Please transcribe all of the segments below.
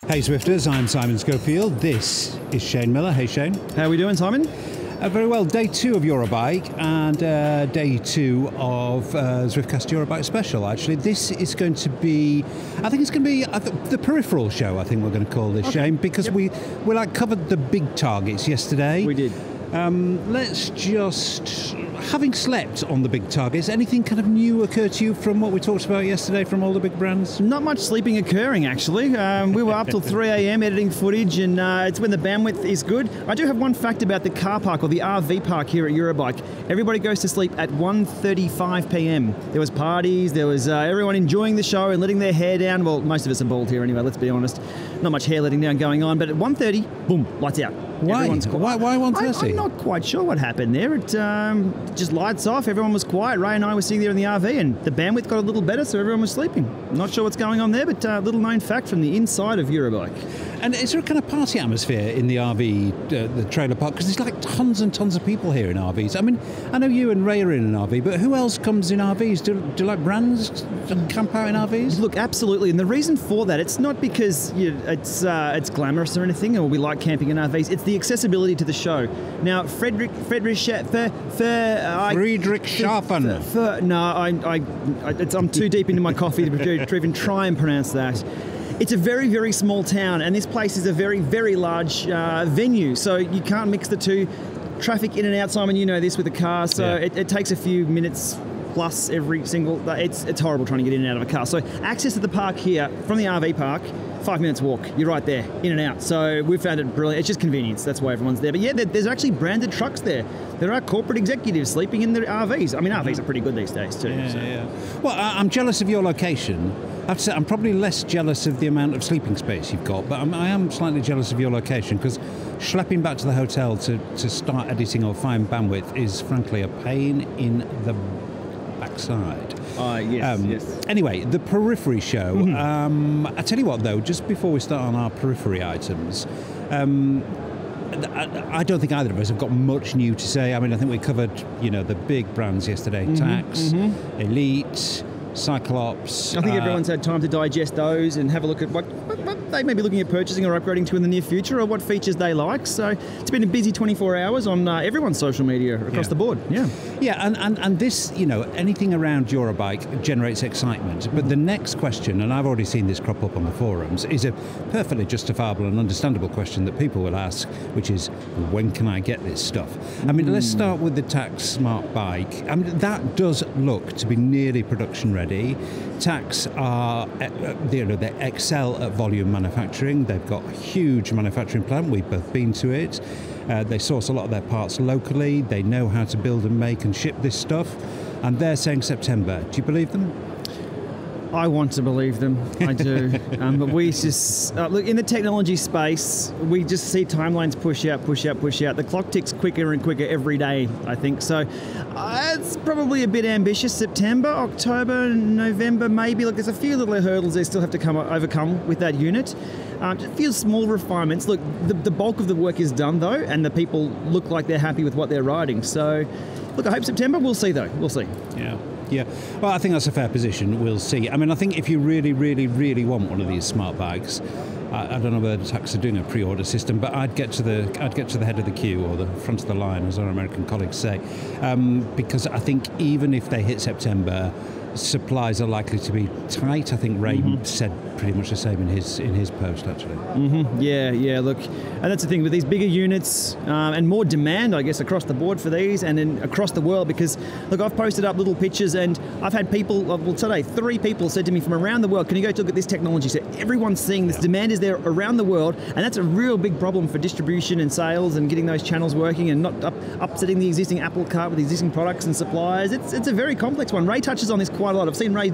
Hey Zwifters, I'm Simon Schofield. This is Shane Miller. Hey Shane. How are we doing, Simon? Very well. Day 2 of Eurobike and day 2 of Zwiftcast Eurobike Special, actually. This is going to be, I think it's going to be the peripheral show, I think we're going to call this, okay. Shane, because we covered the big targets yesterday. We did. Let's just, having slept on the big targets, anything kind of new occur to you from what we talked about yesterday from all the big brands? Not much sleeping occurring, actually. We were up till 3 a.m. editing footage, and it's when the bandwidth is good. I do have one fact about the car park, or the RV park here at Eurobike. Everybody goes to sleep at 1:35 p.m. There was parties, there was everyone enjoying the show and letting their hair down. Well, most of us are bald here anyway, let's be honest. Not much hair letting down going on, but at 1:30, boom, lights out. Why? Why 1:30? I'm not quite sure what happened there. It just lights off. Everyone was quiet. Ray and I were sitting there in the RV, and the bandwidth got a little better, so everyone was sleeping. Not sure what's going on there, but a little known fact from the inside of Eurobike. And is there a kind of party atmosphere in the RV, the trailer park? Because there's like tons and tons of people here in RVs. I mean, I know you and Ray are in an RV, but who else comes in RVs? Do like brands camp out in RVs? Look, absolutely. And the reason for that, it's not because it's glamorous or anything, or we like camping in RVs. It's the accessibility to the show. Now, Friedrich Schaffen. No, I'm too deep into my coffee to even try and pronounce that. It's a very, very small town, and this place is a very, very large venue, so you can't mix the two. Traffic in and out, Simon, you know this with a car, so yeah. It takes a few minutes plus every single... It's horrible trying to get in and out of a car. So access to the park here, from the RV park, 5 minutes walk. You're right there, in and out. So we've found it brilliant. It's just convenience. That's why everyone's there. But yeah, there's actually branded trucks there. There are corporate executives sleeping in their RVs. I mean, RVs are pretty good these days too. Yeah, so. Yeah. Well, I'm jealous of your location. I have to say, I'm probably less jealous of the amount of sleeping space you've got, but I am slightly jealous of your location, because schlepping back to the hotel to start editing or find bandwidth is frankly a pain in the backside. Yes. Anyway, the periphery show. Mm-hmm. I tell you what, though, just before we start on our periphery items, I don't think either of us have got much new to say. I mean, I think we covered, the big brands yesterday: Tax, Elite, Cyclops. I think everyone's had time to digest those and have a look at what they may be looking at purchasing or upgrading to in the near future, or what features they like. So it's been a busy 24 hours on everyone's social media across the board. Yeah, and this, anything around Eurobike generates excitement. But the next question, and I've already seen this crop up on the forums, is a perfectly justifiable and understandable question that people will ask, which is, when can I get this stuff? I mean, let's start with the Tax Smart Bike. I mean, that does look to be nearly production ready. Tax are, they excel at volume manufacturing. They've got a huge manufacturing plant. We've both been to it. They source a lot of their parts locally. They know how to build and make and ship this stuff. And they're saying September. Do you believe them? I want to believe them, I do. But we just, look, in the technology space, we just see timelines push out. The clock ticks quicker and quicker every day, I think. So it's probably a bit ambitious. September, October, November, maybe. Look, there's a few little hurdles they still have to overcome with that unit. Just a few small refinements. Look, the bulk of the work is done, though, and the people look like they're happy with what they're riding. So, look, I hope September. We'll see, though. We'll see. Yeah, well, I think that's a fair position. We'll see. I mean, I think if you really, really, really want one of these smart bikes, I don't know whether Tax are doing a pre-order system, but I'd get to the head of the queue, or the front of the line, as our American colleagues say, because I think even if they hit September, supplies are likely to be tight. I think Ray said pretty much the same in his post, actually. Yeah. Look, and that's the thing with these bigger units, and more demand, I guess, across the board for these, and then across the world. Because look, I've posted up little pictures, and I've had people. Well, today 3 people said to me from around the world, "Can you go look at this technology?" So everyone's seeing this demand is there around the world, and that's a real big problem for distribution and sales and getting those channels working and not upsetting the existing apple cart with existing products and suppliers. It's a very complex one. Ray touches on this quite a lot. I've seen Ray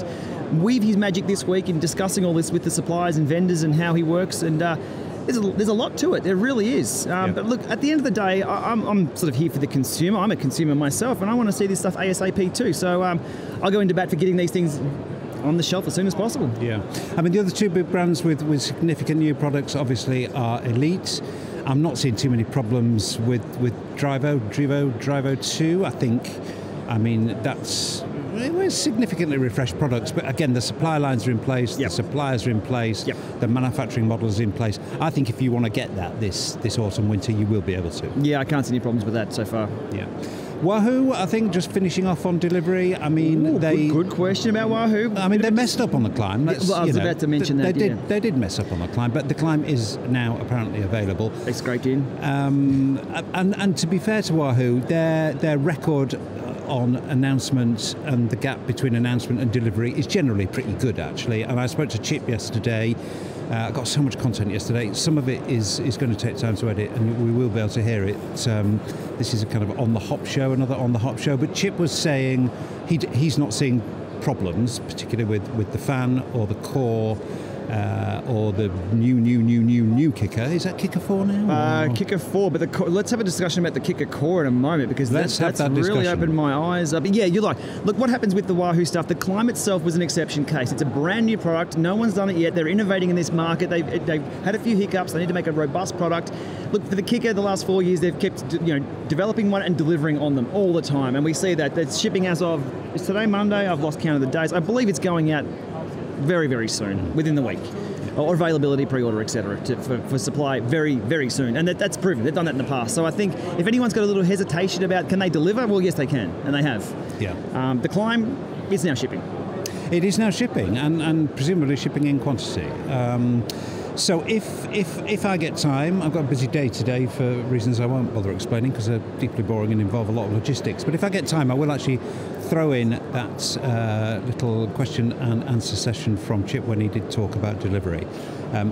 weave his magic this week in discussing all this with the suppliers and vendors and how he works, and there's a lot to it. There really is. But look, at the end of the day, I'm sort of here for the consumer. I'm a consumer myself, and I want to see this stuff ASAP too. So I'll go into bat for getting these things on the shelf as soon as possible. Yeah. I mean, the other 2 big brands with significant new products, obviously, are Elite. I'm not seeing too many problems with Drivo 2. I mean, that's significantly refreshed products, but again, the supply lines are in place, the suppliers are in place, the manufacturing model is in place. I think if you want to get that this autumn, winter, you will be able to. Yeah, I can't see any problems with that so far. Yeah. Wahoo, I think, just finishing off on delivery. I mean, good question about Wahoo. I mean, they messed up on the climb. I was about to mention that. They did mess up on the climb, but the climb is now apparently available. They scraped in. And to be fair to Wahoo, their record on announcement and the gap between announcement and delivery is generally pretty good, actually. And I spoke to Chip yesterday. I got so much content yesterday. Some of it is going to take time to edit, and we will be able to hear it. This is a kind of on-the-hop show, another on-the-hop show. But Chip was saying he's not seeing problems, particularly with the fan or the core or the new kicker. Is that kicker 4 now? Kicker 4, but let's have a discussion about the kicker core in a moment, because that's really opened my eyes up. Yeah, you're like, look, what happens with the Wahoo stuff? The climb itself was an exception case. It's a brand new product. No one's done it yet. They're innovating in this market. They've had a few hiccups. They need to make a robust product. Look, for the kicker, the last 4 years, they've kept developing one and delivering on them all the time. And we see that. That's shipping as of, is today Monday? I've lost count of the days. I believe it's going out very, very soon, within the week, or availability, pre-order, etc., for supply very, very soon. And that's proven. They've done that in the past. So I think if anyone's got a little hesitation about can they deliver, well, yes, they can, and they have. Yeah. The climb is now shipping. It is now shipping, and presumably shipping in quantity. So if I get time, I've got a busy day today for reasons I won't bother explaining because they're deeply boring and involve a lot of logistics. But if I get time, I will actually throw in that little question and answer session from Chip when he did talk about delivery.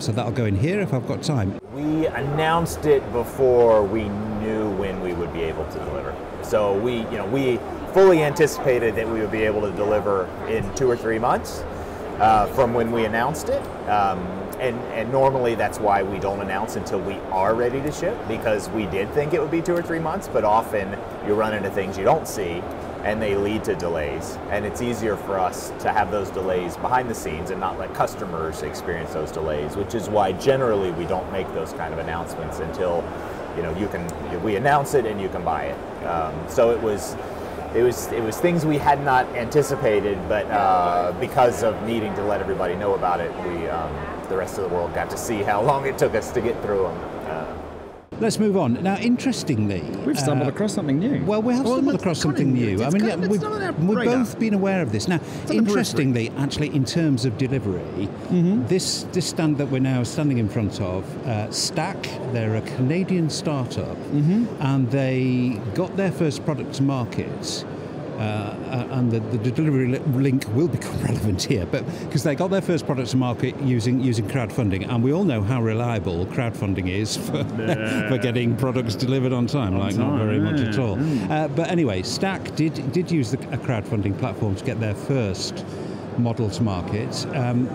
So that'll go in here if I've got time. We announced it before we knew when we would be able to deliver. So we fully anticipated that we would be able to deliver in 2 or 3 months from when we announced it. And normally that's why we don't announce until we are ready to ship, because we did think it would be 2 or 3 months, but often you run into things you don't see and they lead to delays. And it's easier for us to have those delays behind the scenes and not let customers experience those delays, which is why generally we don't make those kind of announcements until we announce it and you can buy it. So it was things we had not anticipated, but because of needing to let everybody know about it, the rest of the world got to see how long it took us to get through them. Let's move on. Now, interestingly, we've stumbled across something new. Well, we have stumbled across something new. I mean, we've both been aware of this. Now, interestingly, actually, in terms of delivery, this stand that we're now standing in front of, Stack, they're a Canadian startup, and they got their first product to market. And the delivery link will become relevant here, but because they got their first product to market using crowdfunding, and we all know how reliable crowdfunding is for getting products delivered on time, not very much at all. But anyway, Stack did use a crowdfunding platform to get their first model to market.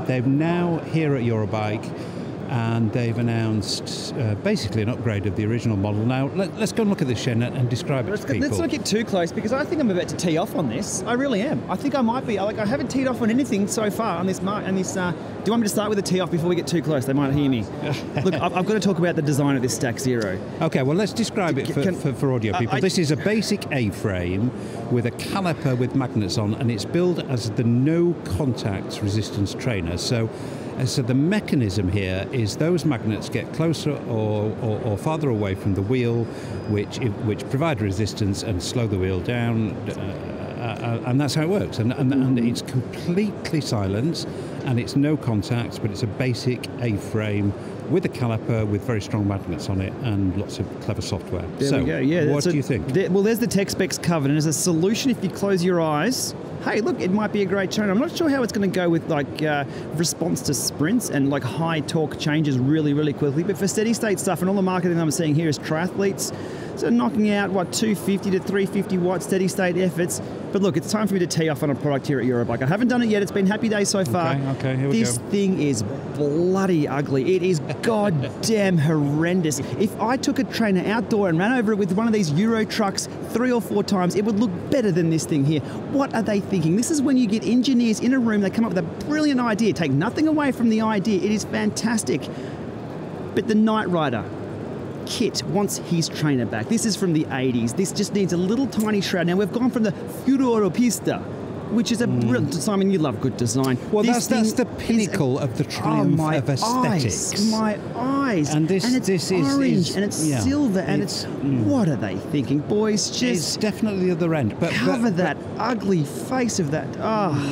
They've now here at Eurobike, and they've announced basically an upgrade of the original model. Now, let's go and look at this, Shen, and describe it to people. Let's not get too close, because I think I'm about to tee off on this. I really am. I think I might be. I haven't teed off on anything so far on this mark. And this. Do you want me to start with a tee off before we get too close? They might hear me. Look, I've got to talk about the design of this Stack Zero. Okay, well, let's describe it for audio people. This is a basic A-frame with a caliper with magnets on, and it's billed as the no-contact resistance trainer. So the mechanism here is those magnets get closer or farther away from the wheel, which provide resistance and slow the wheel down, and that's how it works. And it's completely silent, and it's no contact, but it's a basic A-frame with a caliper with very strong magnets on it and lots of clever software. There we go. Yeah, what do you think? There's the tech specs covered, and as a solution, if you close your eyes, hey, look, it might be a great trainer. I'm not sure how it's going to go with response to sprints and like high torque changes really, really quickly. But for steady state stuff, and all the marketing I'm seeing here is triathletes, so knocking out 250 to 350 watt steady state efforts. But look, it's time for me to tee off on a product here at Eurobike. I haven't done it yet. It's been happy days so far. Okay, here we go. This thing is bloody ugly. It is goddamn horrendous. If I took a trainer outdoor and ran over it with one of these Euro trucks 3 or 4 times, it would look better than this thing here. What are they thinking? This is when you get engineers in a room, they come up with a brilliant idea, take nothing away from the idea. It is fantastic. But the Knight Rider Kit wants his trainer back. This is from the 80s. This just needs a little tiny shroud. Now, we've gone from the Furoropista which is a brilliant. Simon, you love good design. Well, This that's the thing pinnacle of the triumph of aesthetics. My eyes. And this it's is orange, and it's silver, and it's what are they thinking, boys? It's Just definitely the other end. But cover that ugly face of that.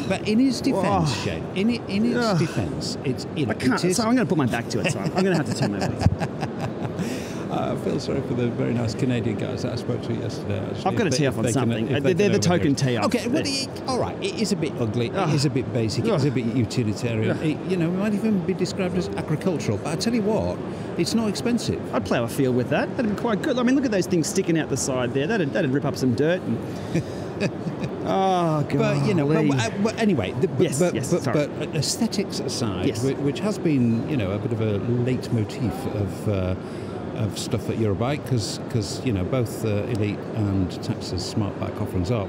But in his defence, Shane, in its defence, it's I can't. So I'm going to put my back to it, Simon. I'm going to have to turn my back. I feel sorry for the very nice Canadian guys that I spoke to yesterday. Actually, I've got to tee off on something. They're the token tee off. Okay, well, all right. It is a bit ugly. It is a bit basic. It's a bit utilitarian. It, it might even be described as agricultural. But I tell you what, it's not expensive. I'd plough a field with that. That'd be quite good. I mean, look at those things sticking out the side there. That'd rip up some dirt. Oh, God. But anyway, but aesthetics aside, Yes. which has been, a bit of a leitmotif of stuff at Eurobike, because both Elite and Tax's smart bike offerings are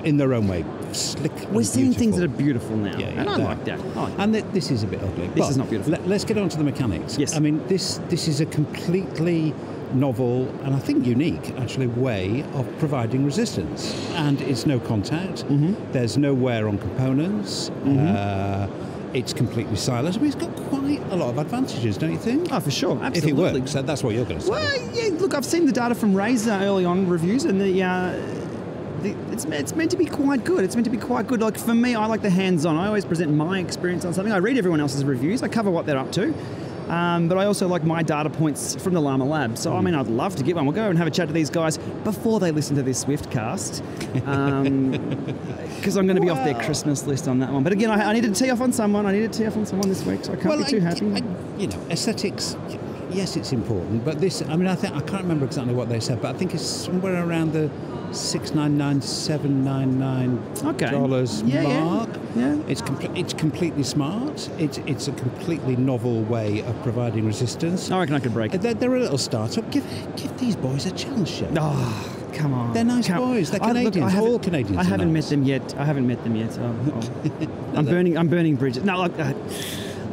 in their own way slick. We're seeing things that beautiful. are beautiful now, and I like that. And this is a bit ugly. This is not beautiful. Let's get on to the mechanics. Yes. I mean, this is a completely novel and I think unique, actually, way of providing resistance. And it's no contact. There's no wear on components. It's completely silent. I mean, it's got quite a lot of advantages, don't you think? Oh, for sure. Absolutely. If it works, that's what you're going to say. Well, yeah, look, I've seen the data from Razer early on reviews, and it's meant to be quite good. It's meant to be quite good. Like, for me, I like the hands-on. I always present my experience on something. I read everyone else's reviews. I cover what they're up to. But I also like my data points from the Llama Lab. So, I mean, I'd love to get one. We'll go and have a chat to these guys before they listen to this Zwiftcast. Because I'm going to be off their Christmas list on that one. But again, I needed to tee off on someone. This week, so I can't be too happy. Aesthetics, yes, it's important. But this, I can't remember exactly what they said, but I think it's somewhere around the $699, $799 mark. Yeah. It's completely smart. It's a completely novel way of providing resistance. I reckon I could break it. They're a little startup. Give these boys a chance, Shane. Oh, come on. They're nice boys. They're Canadians. All Canadians. I haven't met them yet. I'm burning bridges. No,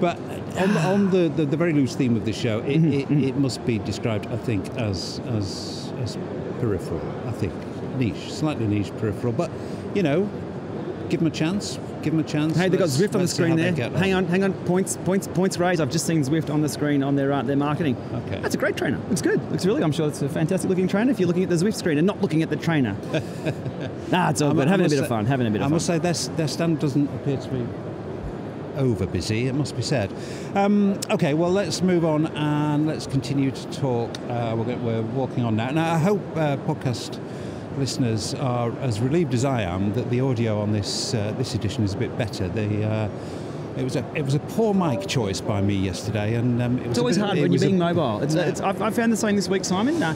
but on the very loose theme of this show, it must be described, I think, as peripheral. I think slightly niche, peripheral. But give them a chance. Hey, they've got Zwift on the screen there. Hang on. Points raised. I've just seen Zwift on the screen on their marketing. Okay. That's a great trainer. It's good. I'm sure it's a fantastic looking trainer if you're looking at the Zwift screen and not looking at the trainer. It's all good. Having a bit of fun. I must say their stand doesn't appear to be over busy, it must be said. Okay, well, let's move on and let's continue to talk. We're walking on now. Now, I hope podcast listeners are as relieved as I am that the audio on this edition is a bit better. It was a poor mic choice by me yesterday, and it's always hard when you're being mobile. I found the same this week, Simon. Trying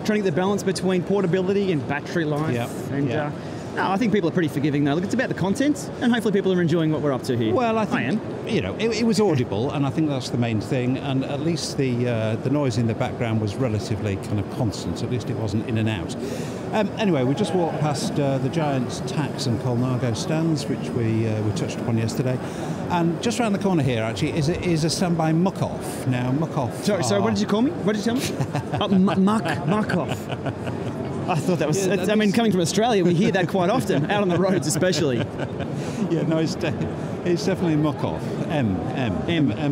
to get the balance between portability and battery life. No, I think people are pretty forgiving though. Look, it's about the content, and hopefully people are enjoying what we're up to here. Well, I am. It was audible, and I think that's the main thing. And at least the noise in the background was relatively kind of constant. At least it wasn't in and out. Anyway, we just walked past the Giants, Tax, and Colnago stands, which we touched upon yesterday. And just around the corner here, actually, is a stand by Muck-Off. Now, Muck-Off. Sorry, what did you call me? What did you tell me? Muck-Off. I thought that was... coming from Australia, we hear that quite often, out on the roads especially. Yeah, no, it's definitely Muck-Off. M for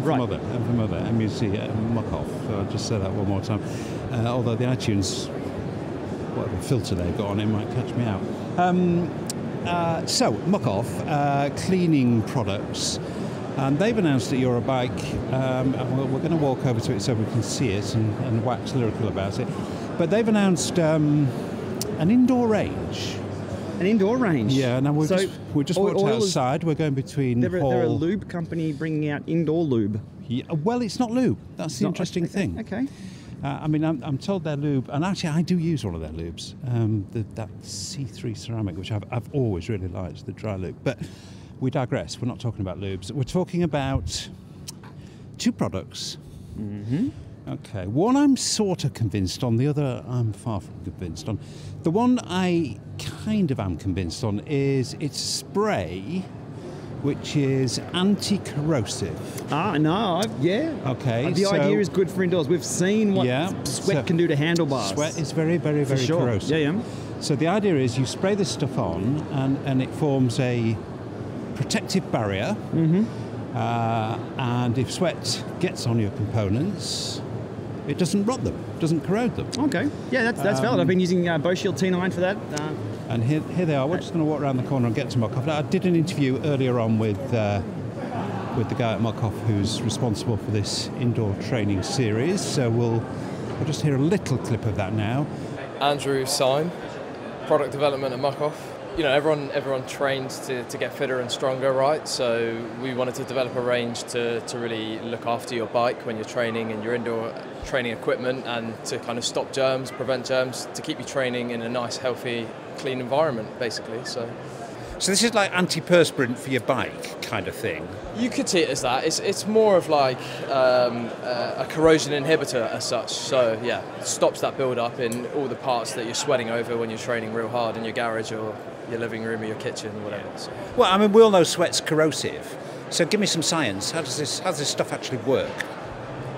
right. mother. M for mother. M-U-C, Muck-Off. So I'll just say that one more time. Although the iTunes, whatever filter they've got on it might catch me out. So, Muck-Off, cleaning products. And they've announced at Eurobike, and we're going to walk over to it so we can see it and wax lyrical about it. But they've announced an indoor range. An indoor range? Yeah, now we're just walked outside. We're going between They're a lube company bringing out indoor lube. Yeah, well, it's not lube. That's the interesting thing. Okay. I'm told their lube, and actually I do use all of their lubes. That C3 ceramic, which I've always really liked, the dry lube. But we digress. We're not talking about lubes. We're talking about two products. Mm-hmm. Okay, one I'm sort of convinced on, the other I'm far from convinced on. The one I kind of am convinced on is it's spray, which is anti-corrosive. Yeah. Okay. The idea is good for indoors. We've seen what sweat can do to handlebars. Sweat is very, very, very corrosive. Yeah. So the idea is you spray this stuff on, and it forms a protective barrier. And if sweat gets on your components, it doesn't rot them, doesn't corrode them. Okay. Yeah, that's valid. I've been using BoShield T9 for that. And here they are. We're just going to walk around the corner and get to Mokov. I did an interview earlier on with the guy at Mokov who's responsible for this indoor training series. So we'll just hear a little clip of that now. Andrew Syme, product development at Mokov. You know, everyone trains to get fitter and stronger, right? So we wanted to develop a range to really look after your bike when you're training and your indoor training equipment, and to kind of stop germs, prevent germs, to keep you training in a nice, healthy, clean environment, basically. So this is like anti-perspirant for your bike kind of thing? You could see it as that. It's more of like a corrosion inhibitor as such. So yeah, it stops that build-up in all the parts that you're sweating over when you're training real hard in your garage or your living room or your kitchen or whatever. So. Well, I mean, we all know sweat's corrosive. So give me some science. How does this stuff actually work?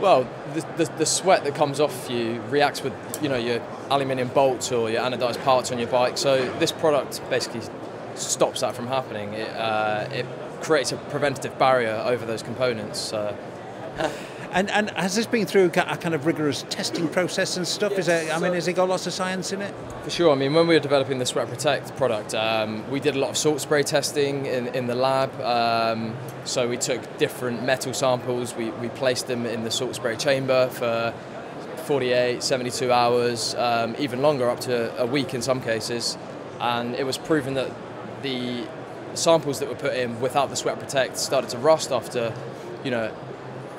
Well, the sweat that comes off you reacts with, you know, your aluminium bolts or your anodized parts on your bike. So this product basically stops that from happening. It creates a preventative barrier over those components. And has this been through a kind of rigorous testing process and stuff? Yes, has it got lots of science in it? For sure. I mean, when we were developing the Sweat Protect product, we did a lot of salt spray testing in the lab. So we took different metal samples, we placed them in the salt spray chamber for 48, 72 hours, even longer, up to a week in some cases. And it was proven that the samples that were put in without the Sweat Protect started to rust after, you know,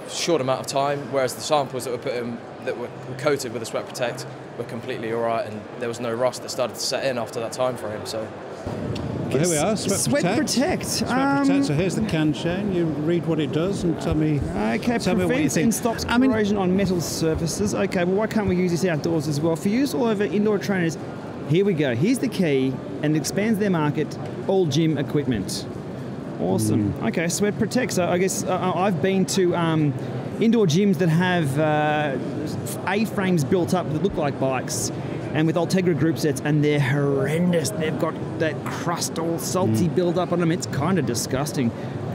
short amount of time, whereas the samples that were put in that were coated with the Sweat Protect were completely all right, and there was no rust that started to set in after that time frame. So well, here we are, Sweat Protect. Sweat Protect. So here's the can, Shane. You read what it does and tell me. Okay, tell me what you think. And stops corrosion on metal surfaces. Okay, well, why can't we use this outdoors as well? For use all over indoor trainers, here we go. Here's the key, and it expands their market, all gym equipment. Awesome. Okay, Sweat Protect. So I guess I've been to indoor gyms that have A-frames built up that look like bikes, and with Ultegra group sets, and they're horrendous. They've got that crust all salty build up on them. It's kind of disgusting.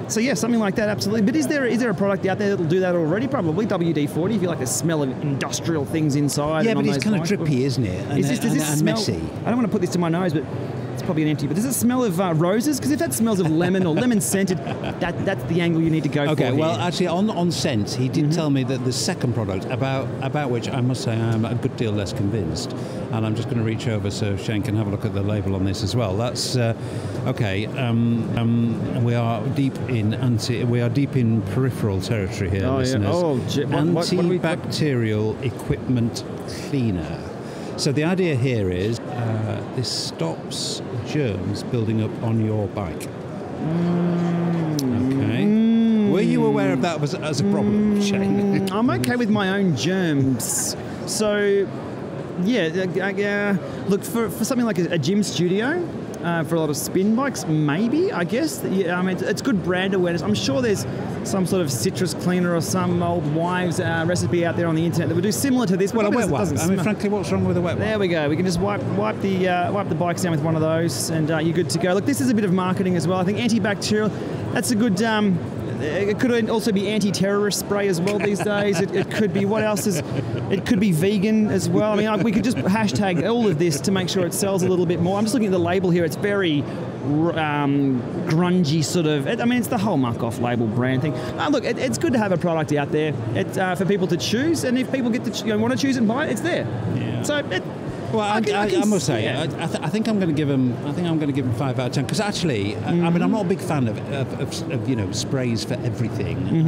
So yeah, something like that, absolutely. But is there a product out there that'll do that already? Probably WD-40, if you like the smell of industrial things inside. Yeah, but it's kind of drippy, isn't it? And, does this smell, messy. I don't want to put this to my nose, but it's probably an empty. But does it smell of roses? Because if that smells of lemon or lemon scented, that's the angle you need to go for. Okay, well, actually, on scent, he did tell me that the second product, about which I must say I'm a good deal less convinced, and I'm just going to reach over so Shane can have a look at the label on this as well. That's okay. We are deep in peripheral territory here, listeners. Yeah. Oh, antibacterial equipment cleaner. So the idea here is this stops germs building up on your bike. Okay. Were you aware of that as a problem, Shane? I'm okay with my own germs. So, yeah, look, for something like a gym studio, for a lot of spin bikes, maybe, I guess. Yeah, I mean, it's good brand awareness. I'm sure there's some sort of citrus cleaner or some old wives' recipe out there on the internet that would do similar to this. Well, a wet wipe. I mean, frankly, what's wrong with a wet wipe? There we go. We can just wipe the bikes down with one of those, and you're good to go. Look, this is a bit of marketing as well. I think antibacterial, that's a good... it could also be anti-terrorist spray as well these days. It could be, what else is... It could be vegan as well. I mean, we could just hashtag all of this to make sure it sells a little bit more. I'm just looking at the label here. It's very grungy sort of... I mean, it's the whole muck-off label brand thing. Look, it's good to have a product out there. It's for people to choose, and if people get to want to choose it and buy it, it's there. Yeah. So... Well, I must say, yeah. I think I'm going to give him. I think I'm going to give him 5 out of 10 because actually, I mean, I'm not a big fan of sprays for everything.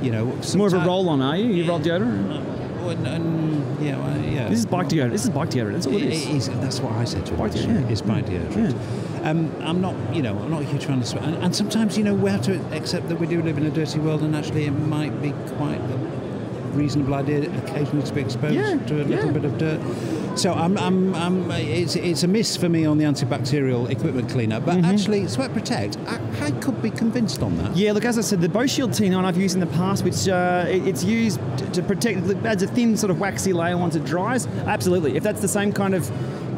You know, more of a roll-on, are you? You roll deodorant? Yeah. This is bike deodorant. That's all it is. That's what I said to him. It's bike deodorant. Yeah. I'm not a huge fan of spray, and sometimes, we have to accept that we do live in a dirty world, and actually, it might be quite a reasonable idea occasionally to be exposed to a little bit of dirt. So it's a miss for me on the antibacterial equipment cleaner, but actually Sweat Protect, I could be convinced on that. Yeah, look, as I said, the BoShield T9 I've used in the past, which it's used to protect, it adds a thin sort of waxy layer once it dries. Absolutely. If that's the same kind of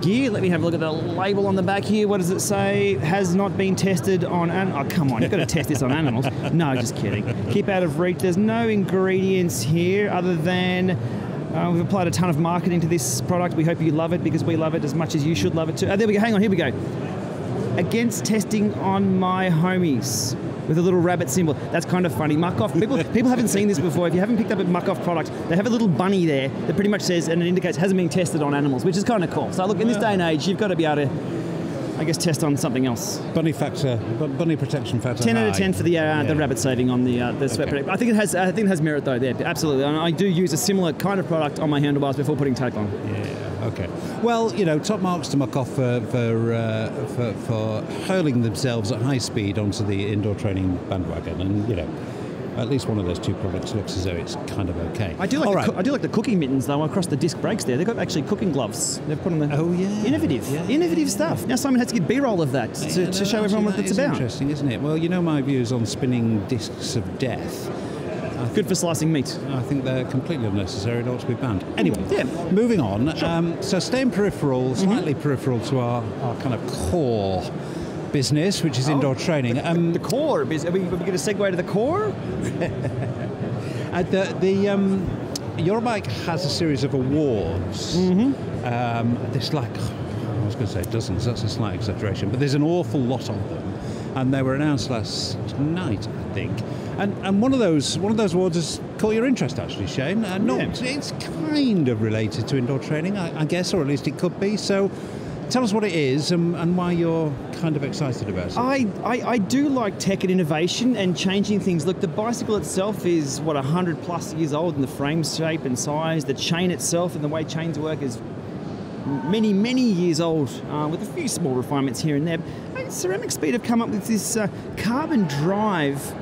gear. Let me have a look at the label on the back here. What does it say? Has not been tested on... Oh, come on, you've got to test this on animals. No, just kidding. Keep out of reach. There's no ingredients here other than... we've applied a ton of marketing to this product. We hope you love it because we love it as much as you should love it too. There we go. Hang on, here we go. Against testing on my homies. With a little rabbit symbol. That's kind of funny. Muck Off. People haven't seen this before. If you haven't picked up a Muck Off product, they have a little bunny there that pretty much says, and it indicates hasn't been tested on animals, which is kind of cool. So look, in this day and age, you've got to be able to, I guess, test on something else. Bunny protection factor. 10 out of 10 for the rabbit saving on the sweat protector. I think it has merit though. There, absolutely. And I do use a similar kind of product on my handlebars before putting tape on. Yeah. Okay. Well, top marks to Muck Off for hurling themselves at high speed onto the indoor training bandwagon, and at least one of those two products looks as though it's kind of okay. I do like the cooking mittens though across the disc brakes there. They've got actually cooking gloves. They've put on the innovative stuff. Now Simon has to get B-roll of that to show everyone what it's about. Interesting, isn't it? Well, my views on spinning discs of death. Good for slicing meat. I think they're completely unnecessary and ought to be banned. Anyway, moving on. Sure. So staying peripheral, slightly peripheral to our kind of core business, which is indoor training. The core business. Are we going to segue to the core? Eurobike has a series of awards. There's I was going to say dozens. That's a slight exaggeration, but there's an awful lot of them, and they were announced last night, I think. And one of those awards has caught your interest, actually, Shane. It's kind of related to indoor training, I guess, or at least it could be. So, tell us what it is and why you're kind of excited about it. I do like tech and innovation and changing things. Look, the bicycle itself is 100 plus years old in the frame shape and size. The chain itself and the way chains work is many years old, with a few small refinements here and there. Ceramic Speed have come up with this carbon drive.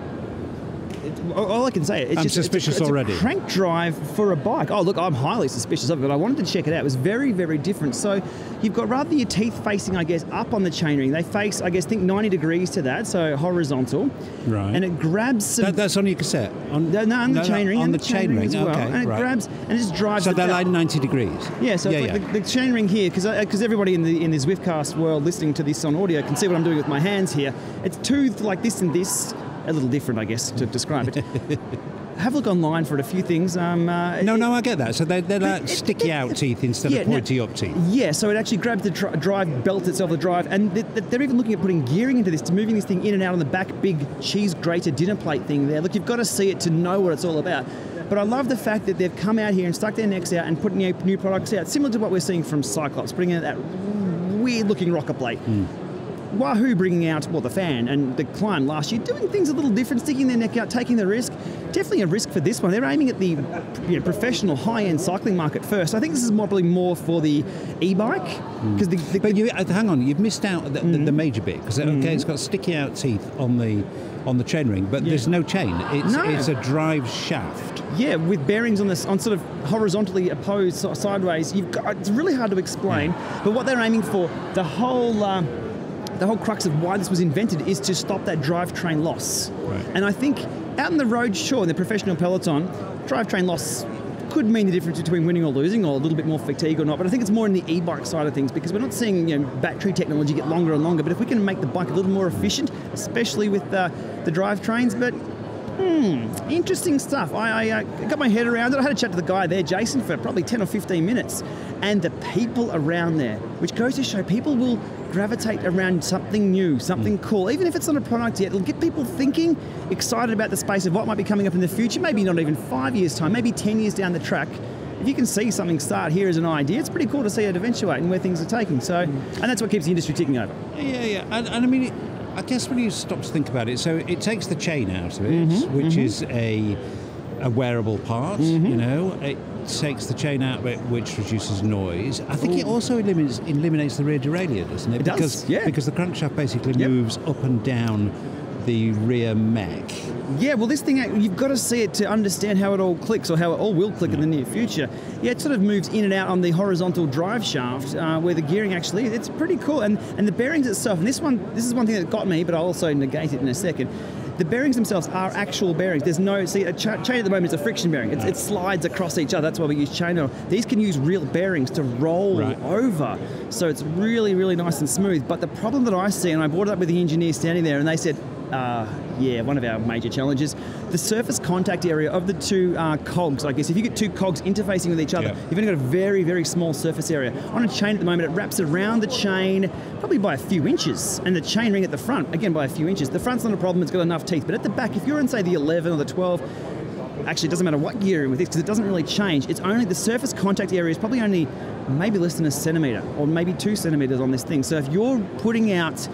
All I can say is it's already. A crank drive for a bike. Oh, look, I'm highly suspicious of it, but I wanted to check it out. It was very, very different. So you've got rather your teeth facing, I guess, up on the chainring. They face, I guess, think 90 degrees to that, so horizontal. Right. And it grabs some... That's on your cassette? On the chainring. On the chainring, as well. Okay, and it grabs, and it just drives... So they're like 90 degrees? Yeah, so the chainring here, because everybody in the Zwiftcast world listening to this on audio can see what I'm doing with my hands here. It's toothed like this and this. A little different, I guess, to describe it. Have a look online for it, a few things. No, I get that. So they're like sticky out teeth instead of pointy up teeth. Yeah, so it actually grabs the drive belt itself, the drive, and they're even looking at putting gearing into this, to moving this thing in and out on the back, big cheese grater dinner plate thing there. Look, you've got to see it to know what it's all about. But I love the fact that they've come out here and stuck their necks out and put new products out, similar to what we're seeing from Cyclops, bringing out that weird-looking rocker plate. Wahoo bringing out, the fan and the Climb last year, doing things a little different, sticking their neck out, taking the risk. Definitely a risk for this one. They're aiming at the professional high-end cycling market first. I think this is probably more for the e-bike. But hang on, you've missed out the major bit, because it's got sticky out teeth on the chainring, but there's no chain. It's a drive shaft. Yeah, with bearings on sort of horizontally opposed sideways. It's really hard to explain, but what they're aiming for, the whole crux of why this was invented is to stop that drivetrain loss. Right. And I think out on the road, sure, in the professional peloton, drivetrain loss could mean the difference between winning or losing, or a little bit more fatigue or not, but I think it's more in the e-bike side of things, because we're not seeing battery technology get longer and longer, but if we can make the bike a little more efficient, especially with the drivetrains, but interesting stuff. I got my head around it. I had a chat to the guy there, Jason, for probably 10 or 15 minutes, and the people around there, which goes to show people will gravitate around something new, something cool. Even if it's not a product yet, it'll get people thinking, excited about the space of what might be coming up in the future, maybe not even 5 years' time, maybe 10 years down the track. If you can see something start here as an idea, it's pretty cool to see it eventuate and where things are taking. So, and that's what keeps the industry ticking over. Yeah. And I mean, I guess when you stop to think about it, so it takes the chain out of it, which is a wearable part, it takes the chain out of it, which reduces noise. I think it also eliminates the rear derailleur, doesn't it? It does, yeah. Because the crankshaft basically moves up and down the rear mech. Yeah, well, this thing, you've got to see it to understand how it all clicks, or how it all will click in the near future. Yeah, it sort of moves in and out on the horizontal drive shaft, where the gearing actually is. It's pretty cool. And the bearings itself, and this is one thing that got me, but I'll also negate it in a second. The bearings themselves are actual bearings. There's no, see, a chain at the moment is a friction bearing. It slides across each other. That's why we use chain oil. These can use real bearings to roll over. So it's really, really nice and smooth. But the problem that I see, and I brought it up with the engineers standing there, and they said, one of our major challenges, the surface contact area of the two cogs, I guess. If you get two cogs interfacing with each other, you've only got a very, very small surface area. On a chain at the moment, it wraps around the chain probably by a few inches, and the chain ring at the front, again, by a few inches. The front's not a problem, it's got enough teeth, but at the back, if you're in, say, the 11 or the 12, actually, it doesn't matter what gear you're in with this, because it doesn't really change. It's only, the surface contact area is probably only maybe less than a centimetre, or maybe 2 centimetres on this thing. So if you're putting out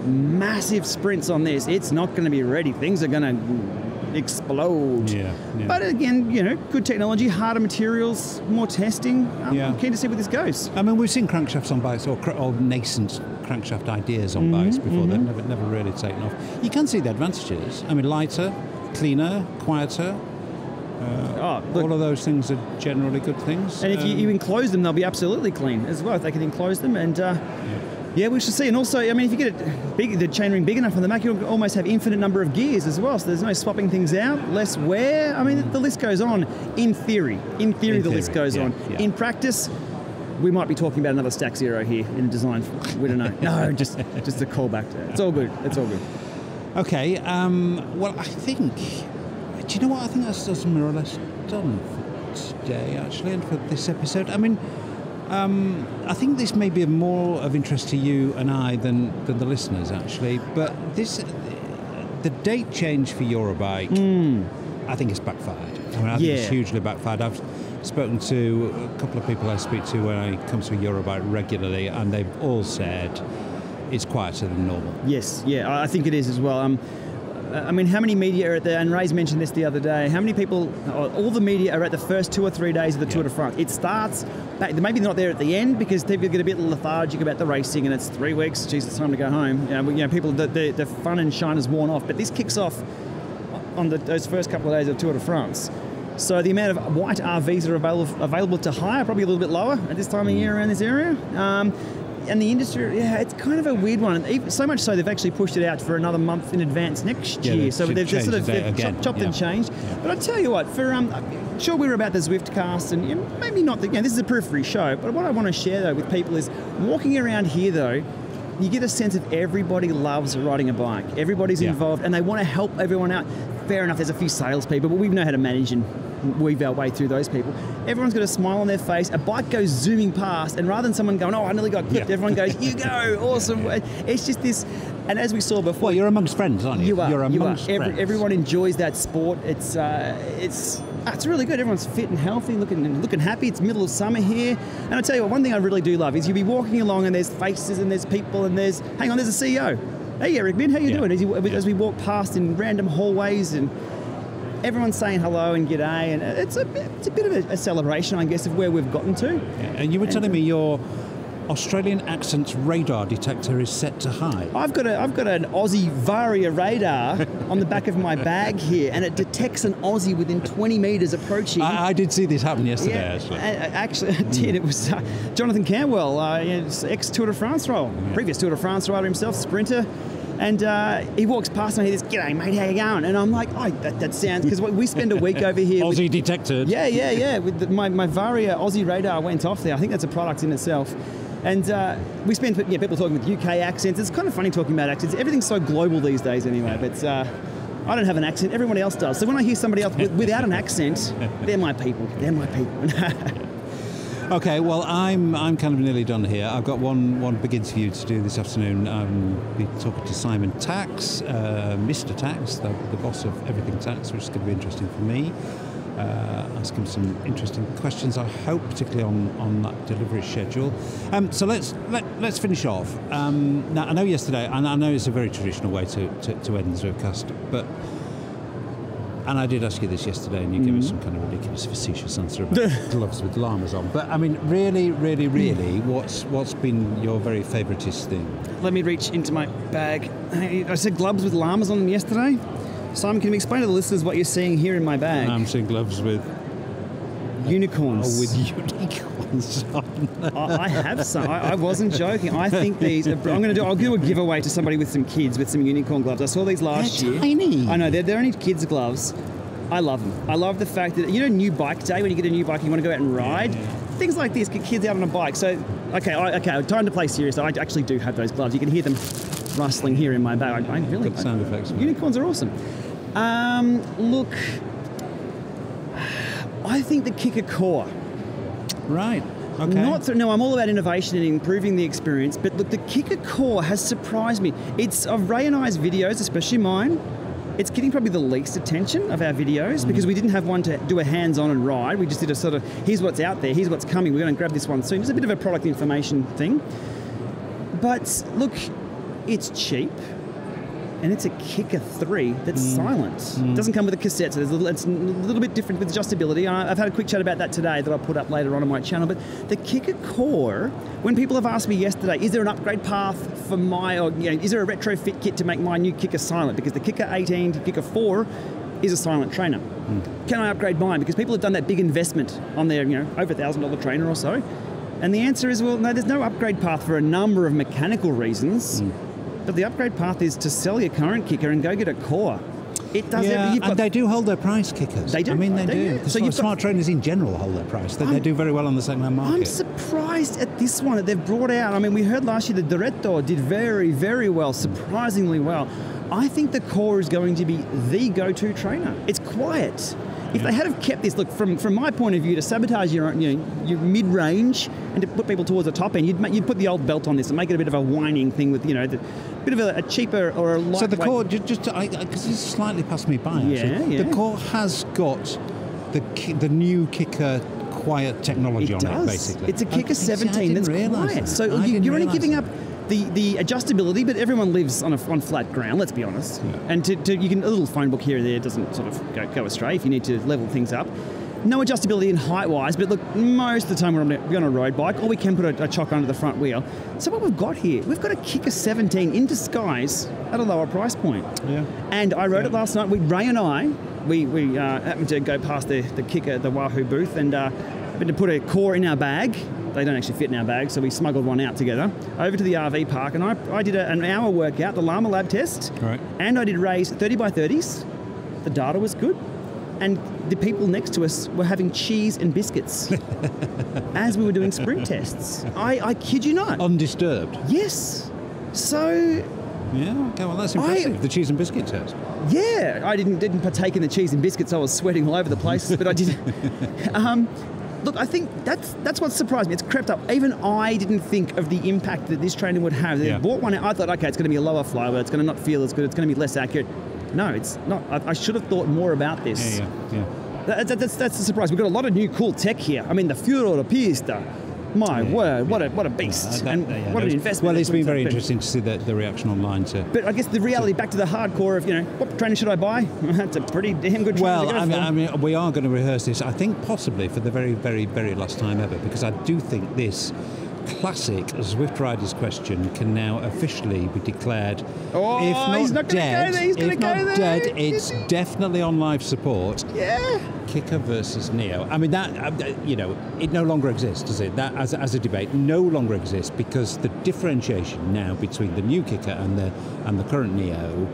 massive sprints on this, it's not going to be ready. Things are going to explode. Yeah. But again, good technology, harder materials, more testing. I'm keen to see where this goes. I mean, we've seen crankshafts on bikes, or nascent crankshaft ideas on bikes before. They've never really taken off. You can see the advantages. I mean, lighter, cleaner, quieter. All of those things are generally good things. And if you enclose them, they'll be absolutely clean as well, if they can enclose them. And yeah, we should see. And also, I mean, if you get the chainring big enough on the back, you'll almost have infinite number of gears as well. So there's no swapping things out, less wear. I mean, the list goes on. In theory, the list goes on. Yeah. In practice, we might be talking about another Stack Zero here in design. We don't know. No, just a callback to it. It's all good. It's all good. Okay. Well, I think. Do you know what? I think that's more or less done for today, actually, and for this episode. I mean. I think this may be more of interest to you and I than the listeners, actually. But the date change for Eurobike, I think it's backfired. I mean, I think it's hugely backfired. I've spoken to a couple of people I speak to when I come to Eurobike regularly, and they've all said it's quieter than normal. Yes, I think it is as well. I mean, how many media are at there? And Ray's mentioned this the other day. How many people, all the media are at the first 2 or 3 days of the Tour de France. It starts, maybe not there at the end because people get a bit lethargic about the racing and it's 3 weeks, geez, it's time to go home. People, the fun and shine is worn off. But this kicks off on those first couple of days of Tour de France. So the amount of white RVs that are available to hire, probably a little bit lower at this time of year around this area. And the industry, it's kind of a weird one. So much so they've actually pushed it out for another month in advance next year. So they've just sort of chopped and changed. But I tell you what, sure we were about the Zwiftcast, and maybe not. This is a periphery show. But what I want to share though with people is walking around here though. You get a sense of everybody loves riding a bike. Everybody's involved, and they want to help everyone out. Fair enough, there's a few salespeople, but we know how to manage and weave our way through those people. Everyone's got a smile on their face. A bike goes zooming past, and rather than someone going, "Oh, I nearly got clipped," everyone goes, "You go, awesome!" It's just this. And as we saw before, well, you're amongst friends, aren't you? You are. You're amongst friends. Everyone enjoys that sport. It's really good. Everyone's fit and healthy, looking happy. It's middle of summer here. And I tell you what, one thing I really do love is you'll be walking along and there's faces and there's people and there's a CEO. Hey, Eric, man, how you doing? As we walk past in random hallways and everyone's saying hello and g'day, and it's a bit of a celebration, I guess, of where we've gotten to. Yeah. And you were telling me your Australian accent's radar detector is set to high. I've got an Aussie Varia radar on the back of my bag here, and it detects an Aussie within 20 metres approaching. I did see this happen yesterday, actually. Actually, I did. It was Jonathan Cantwell, ex-Tour de France rider, previous Tour de France rider himself, sprinter. And he walks past and he says, "G'day, mate, how you going?" And I'm like, "Oh, that sounds..." Because we spend a week over here... Aussie detected. Yeah. With my Varia Aussie radar went off there. I think that's a product in itself. And we spend people talking with UK accents. It's kind of funny talking about accents. Everything's so global these days anyway. But I don't have an accent. Everyone else does. So when I hear somebody else without an accent, they're my people. They're my people. Okay, well, I'm kind of nearly done here. I've got one big interview to do this afternoon. I'll be talking to Simon Tax, Mr. Tax, the boss of Everything Tax, which is going to be interesting for me. Ask him some interesting questions, I hope, particularly on that delivery schedule. So let's finish off. Now, I know yesterday, and I know it's a very traditional way to end the Zwiftcast, but... And I did ask you this yesterday, and you gave us some kind of ridiculous, facetious answer about gloves with llamas on. But I mean, really, what's been your very favoritist thing? Let me reach into my bag. I said gloves with llamas on them yesterday. Simon, can you explain to the listeners what you're seeing here in my bag? I'm seeing gloves with Unicorns. Oh, with unicorns on them. I have some. I wasn't joking. I think these. I'll do a giveaway to somebody with some kids with some unicorn gloves. I saw these last year. Tiny. I know they're only kids' gloves. I love them. I love the fact that new bike day when you get a new bike, you want to go out and ride. Yeah. Things like this get kids out on a bike. So okay. Time to play serious. I actually do have those gloves. You can hear them rustling here in my bag. I really good sound effects. Unicorns are awesome. Look, I think the Kicker Core. Right. Okay. No, I'm all about innovation and improving the experience. But look, the Kicker Core has surprised me. It's of Ray and I's videos, especially mine. It's getting probably the least attention of our videos because we didn't have one to do a hands-on and ride. We just did a sort of, here's what's out there, here's what's coming, we're going to grab this one soon. It's a bit of a product information thing. But look, it's cheap. And it's a Kicker 3 that's silent. It doesn't come with a cassette, so it's a little bit different with adjustability. I've had a quick chat about that today that I'll put up later on my channel. But the Kicker Core, when people have asked me yesterday, is there an upgrade path for is there a retrofit kit to make my new Kicker silent? Because the Kicker 18 to Kicker 4 is a silent trainer. Can I upgrade mine? Because people have done that big investment on their, over $1,000 trainer or so. And the answer is, well, no, there's no upgrade path for a number of mechanical reasons. But the upgrade path is to sell your current Kicker and go get a Core. It does. Yeah, and they do hold their price, Kickers. They do. I mean, they do. Yeah. So smart trainers in general hold their price. They do very well on the second-hand market. I'm surprised at this one that they've brought out. I mean, we heard last year the Diretto did very, very well, surprisingly well. I think the Core is going to be the go-to trainer. It's quiet. If they had have kept this, look, from my point of view, to sabotage your mid-range and to put people towards the top end, you'd put the old belt on this and make it a bit of a whining thing with, a bit of a cheaper or a lightweight. So the Core, because it's slightly passed me by, actually. Yeah. The Core has got the new Kicker quiet technology on it, basically. It's a Kicker 17 that's quiet. So you're only giving up the adjustability, but everyone lives on flat ground, let's be honest. Yeah. And you can, a little phone book here or there doesn't sort of go astray if you need to level things up. No adjustability in height-wise, but look, most of the time we're on a road bike, or we can put a chock under the front wheel. So what we've got here, we've got a Kicker 17 in disguise at a lower price point. Yeah. And I rode it last night. Ray and I, we happened to go past the Kicker, the Wahoo booth, and happened to put a Core in our bag. They don't actually fit in our bag, so we smuggled one out together over to the RV park, and I did an hour workout, the Llama Lab test, and I did Ray's 30 by 30s. The data was good, and the people next to us were having cheese and biscuits as we were doing sprint tests. I kid you not. Undisturbed? Yes. So... Yeah, okay, well that's impressive, the cheese and biscuit test. Yeah, I didn't partake in the cheese and biscuits, I was sweating all over the place, but I did... Look, I think that's what surprised me. It's crept up. Even I didn't think of the impact that this trainer would have. They bought one out. I thought, okay, it's going to be a lower flywheel. It's going to not feel as good. It's going to be less accurate. No, it's not. I should have thought more about this. Yeah. That's the surprise. We've got a lot of new cool tech here. I mean, the Furo de Pista. My word, what a beast. What an investment. Well, it's been very interesting to see the reaction online too. But I guess the reality, back to the hardcore of, what trainer should I buy? That's a pretty damn good trainer. Well, I mean, we are going to rehearse this, I think possibly for the very, very, very last time ever, because I do think this classic Zwift Riders question can now officially be declared, if not he's not dead, dead, it's definitely on live support. Yeah. Kicker versus Neo. I mean, that, it no longer exists, does it? That, as a debate, no longer exists because the differentiation now between the new Kicker and the current Neo,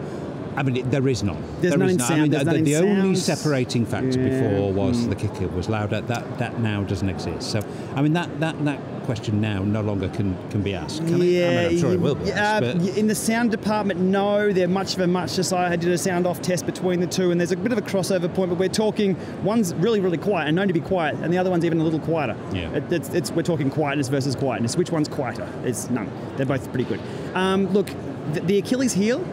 I mean, there is none. There's none in sound. The only separating factor before was the Kicker was louder. That now doesn't exist. So, I mean, that question now no longer can be asked. Can it? I mean, I'm sure it will be asked. In the sound department, no. They're much of a muchness. I did a sound-off test between the two, and there's a bit of a crossover point, but we're talking, one's really, really quiet and known to be quiet, and the other one's even a little quieter. Yeah. We're talking quietness versus quietness. Which one's quieter? It's none. They're both pretty good. Look, the Achilles heel,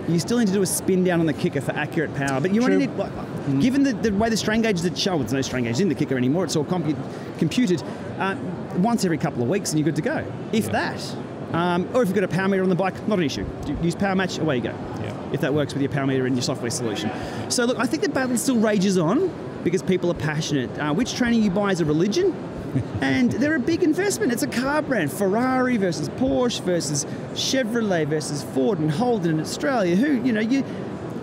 you still need to do a spin down on the Kicker for accurate power, but you only need, given the way the strain gauges are shown, there's no strain gauges in the Kicker anymore, it's all computed, once every couple of weeks and you're good to go, if that. Or if you've got a power meter on the bike, not an issue. Use Power Match, away you go. Yeah. If that works with your power meter and your software solution. So look, I think the battle still rages on because people are passionate. Which trainer you buy is a religion. And they're a big investment. It's a car brand. Ferrari versus Porsche versus Chevrolet versus Ford and Holden in Australia.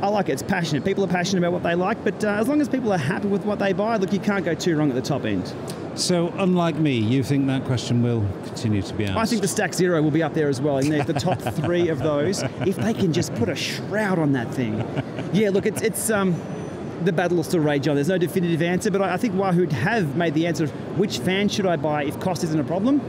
I like it. It's passionate. People are passionate about what they like, but as long as people are happy with what they buy, look, you can't go too wrong at the top end. So, unlike me, you think that question will continue to be asked? I think the Stack Zero will be up there as well, and the top 3 of those, if they can just put a shroud on that thing. Yeah, look, it's the battle will still rage on. There's no definitive answer, but I think Wahoo have made the answer of which fan should I buy if cost isn't a problem.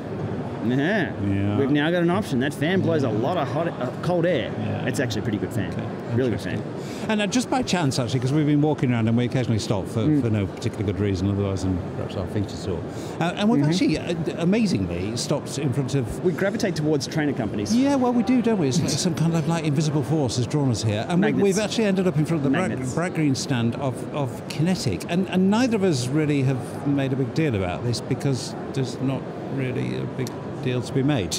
Yeah. We've now got an option. That fan blows a lot of cold air. Yeah. It's actually a pretty good fan. Okay. Really good fan. And just by chance, actually, because we've been walking around and we occasionally stop for no particular good reason, otherwise than perhaps our feet are sore. And we've actually, amazingly, stopped in front of... We gravitate towards trainer companies. Yeah, well, we do, don't we? It's like some kind of like invisible force has drawn us here. And we've actually ended up in front of the bright green stand of Kinetic. And neither of us really have made a big deal about this because there's not really a big deal to be made.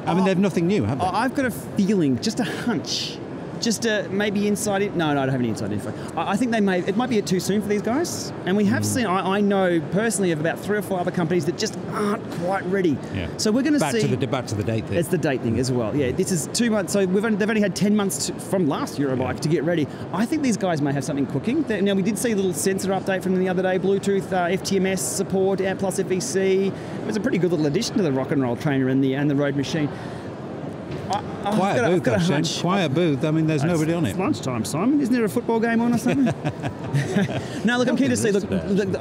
I mean, they've nothing new, have they? I've got a feeling, just a hunch, just maybe inside it. No, I don't have any inside info. I think it might be too soon for these guys. And we have seen, I know personally of about 3 or 4 other companies that just aren't quite ready. Yeah. So we're going to see... Back to the date thing. It's the date thing as well. Yeah, this is 2 months. So they've only had 10 months from last Eurobike to get ready. I think these guys may have something cooking. Now, we did see a little sensor update from them the other day, Bluetooth, FTMS support, Air Plus FEC. It was a pretty good little addition to the rock and roll trainer and the road machine. Quiet booth. I mean, there's nobody on it. It's lunchtime, Simon. Isn't there a football game on or something? No, look, I'm keen to see. Look,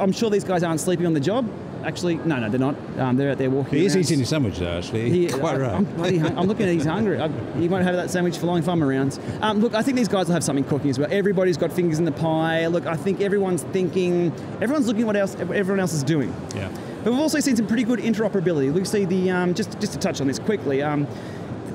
I'm sure these guys aren't sleeping on the job. Actually, no, they're not. They're out there walking. He is eating his sandwich, though, actually. Quite right. I'm looking at he's hungry. He won't have that sandwich for long if I'm around. Look, I think these guys will have something cooking as well. Everybody's got fingers in the pie. Look, I think everyone's looking at what everyone else is doing. Yeah. But we've also seen some pretty good interoperability. We see the just to touch on this quickly.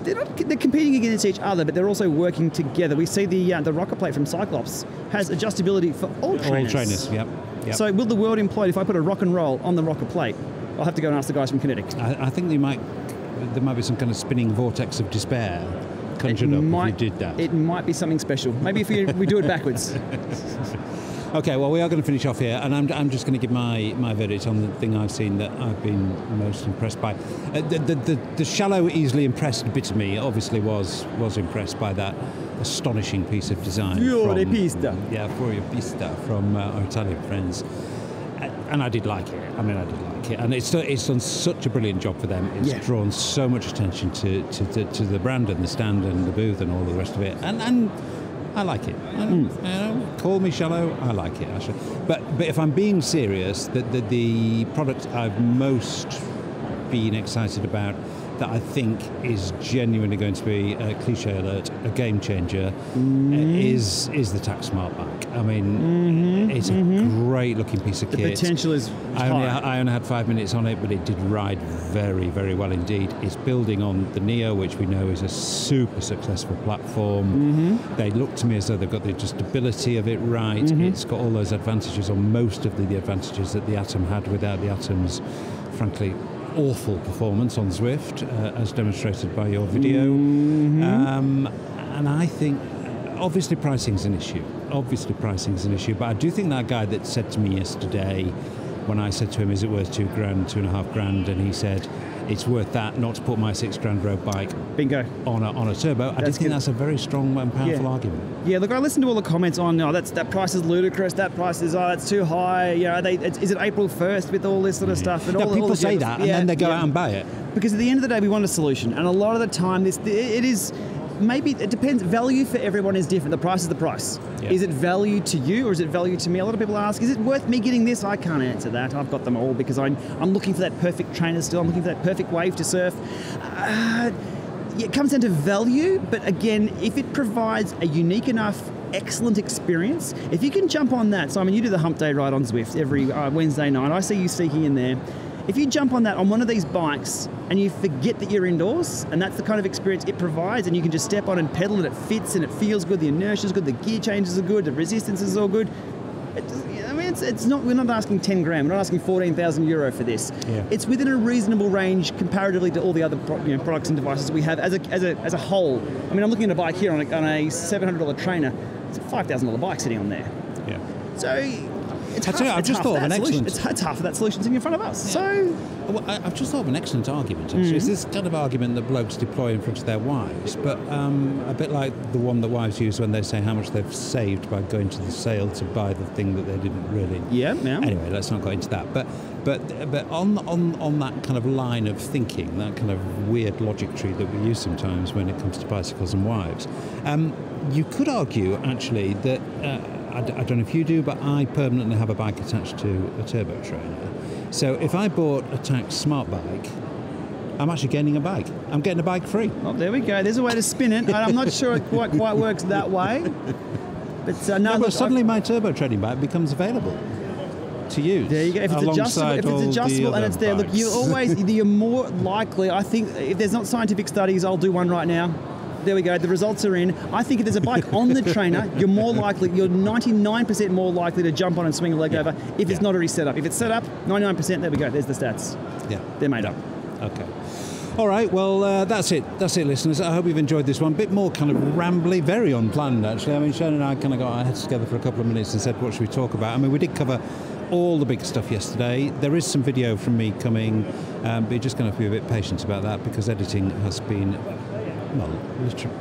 They're competing against each other, but they're also working together. We see the rocker plate from Cyclops has adjustability for all trainers. All trainers, yep. So will the world implode if I put a rock and roll on the rocker plate? I'll have to go and ask the guys from Kinetic. I think there might be some kind of spinning vortex of despair conjured up if you did that. It might be something special. Maybe if we do it backwards. Okay, well, we are going to finish off here, and I'm just going to give my verdict on the thing I've seen that I've been most impressed by. The shallow, easily impressed bit of me obviously was impressed by that astonishing piece of design. Fuori pista. Yeah, Fuori pista from our Italian friends. And I did like it. And it's done such a brilliant job for them. It's drawn so much attention to the brand and the stand and the booth and all the rest of it. And I like it. Call me shallow, I like it, actually. But if I'm being serious, the product I've most been excited about, that I think is genuinely going to be a cliche alert, a game changer, is the TAC Smart Bike. I mean, it's a great looking piece of kit. The potential is I only had 5 minutes on it, but it did ride very, very well indeed. It's building on the Neo, which we know is a super successful platform. They look to me as though they've got the adjustability of it right. It's got all those advantages, or most of the advantages that the Atom had without the Atom's, frankly, awful performance on Zwift, as demonstrated by your video. And I think, obviously pricing's an issue, but I do think that guy that said to me yesterday, when I said to him, is it worth $2,000, $2,500, and he said, it's worth that not to put my $6,000 road bike on a turbo. I do think that's a very strong and powerful argument. Yeah, look, I listened to all the comments on, that price is ludicrous, that price is, that's too high, is it April 1st with all this sort of stuff? And people say that, and then they go out and buy it. Because at the end of the day, we want a solution, and a lot of the time, it is... Maybe it depends. Value for everyone is different. The price is the price. Yeah. Is it value to you or is it value to me? A lot of people ask, is it worth me getting this? I can't answer that. I've got them all because I'm looking for that perfect trainer still. I'm looking for that perfect wave to surf. It comes down to value, but again, if it provides a unique enough, excellent experience, if you can jump on that. Simon, you do the hump day ride on Zwift every Wednesday night. I see you sneaking in there. If you jump on that on one of these bikes and you forget that you're indoors, and that's the kind of experience it provides, and you can just step on and pedal and it fits and it feels good, the inertia's good, the gear changes are good, the resistance is all good. It's not. We're not asking 10 grand. We're not asking 14,000 euro for this. Yeah. It's within a reasonable range comparatively to all the other products and devices we have as a whole. I mean, I'm looking at a bike here on a $700 trainer. It's a $5,000 bike sitting on there. Yeah. So. It's I tell you, I've just thought of an excellent. It's half of that solution's in front of us. So Well, I've just thought of an excellent argument, actually. It's this kind of argument that blokes deploy in front of their wives, but a bit like the one that wives use when they say how much they've saved by going to the sale to buy the thing that they didn't really. Yeah. Anyway, let's not go into that. But on that kind of line of thinking, that kind of weird logic tree that we use sometimes when it comes to bicycles and wives, you could argue actually that I don't know if you do, but I permanently have a bike attached to a turbo trainer. So if I bought a tax smart bike, I'm actually gaining a bike. I'm getting a bike free. Oh, there we go. There's a way to spin it. I'm not sure it quite works that way. But suddenly my turbo training bike becomes available to use. There you go. If it's adjustable and it's there, look, you're more likely. I think if there's not scientific studies, I'll do one right now. There we go. The results are in. I think if there's a bike on the trainer, you're 99% more likely to jump on and swing a leg over if it's not already set up. If it's set up, 99%, there we go. There's the stats. Yeah. They're made up. Okay. All right, well, that's it. That's it, listeners. I hope you've enjoyed this one. A bit more kind of rambly, very unplanned, actually. I mean, Shane and I kind of got our heads together for a couple of minutes and said, what should we talk about? I mean, we did cover all the big stuff yesterday. There is some video from me coming, but you're just going to have to be a bit patient about that because editing has been... well,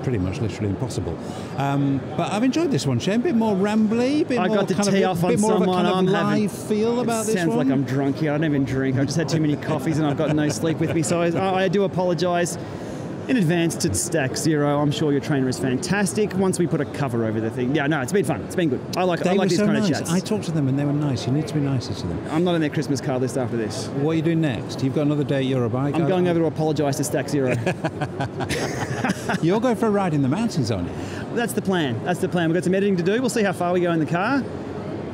pretty much literally impossible. But I've enjoyed this one, Shane. A bit more rambly, I got to tee off on someone. I'm live feel about this one. Sounds like I'm drunk here. I don't even drink. I've just had too many coffees and I've got no sleep with me. So I do apologise in advance to Stack Zero. I'm sure your trainer is fantastic. Once we put a cover over the thing. Yeah, no, it's been fun. It's been good. I like these kind of chats. I talked to them and they were nice. You need to be nicer to them. I'm not on their Christmas card list after this. What are you doing next? You've got another day at Eurobike. I'm going over to apologise to Stack Zero. You're going for a ride in the mountains, aren't you? That's the plan. We've got some editing to do. We'll see how far we go in the car.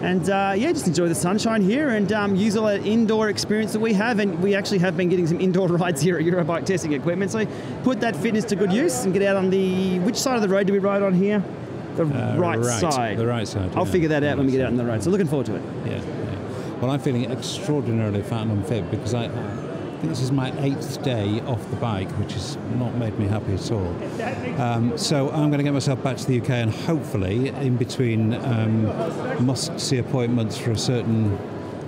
And just enjoy the sunshine here and use all that indoor experience that we have. And we actually have been getting some indoor rides here at Eurobike testing equipment. So put that fitness to good use and get out on which side of the road do we ride on here? The right side. The right side. I'll figure that out when we get out on the road. So looking forward to it. Yeah. Well, I'm feeling extraordinarily fat and unfit because I think this is my 8th day off the bike, which has not made me happy at all. So I'm going to get myself back to the UK and hopefully, in between must-see appointments for a certain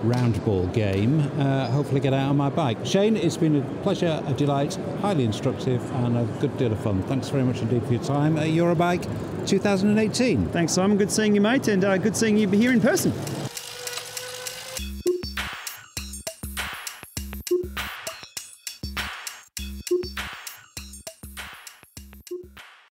round ball game, hopefully get out on my bike. Shane, it's been a pleasure, a delight, highly instructive and a good deal of fun. Thanks very much indeed for your time at Eurobike 2018. Thanks, Simon. Good seeing you, mate, and good seeing you here in person.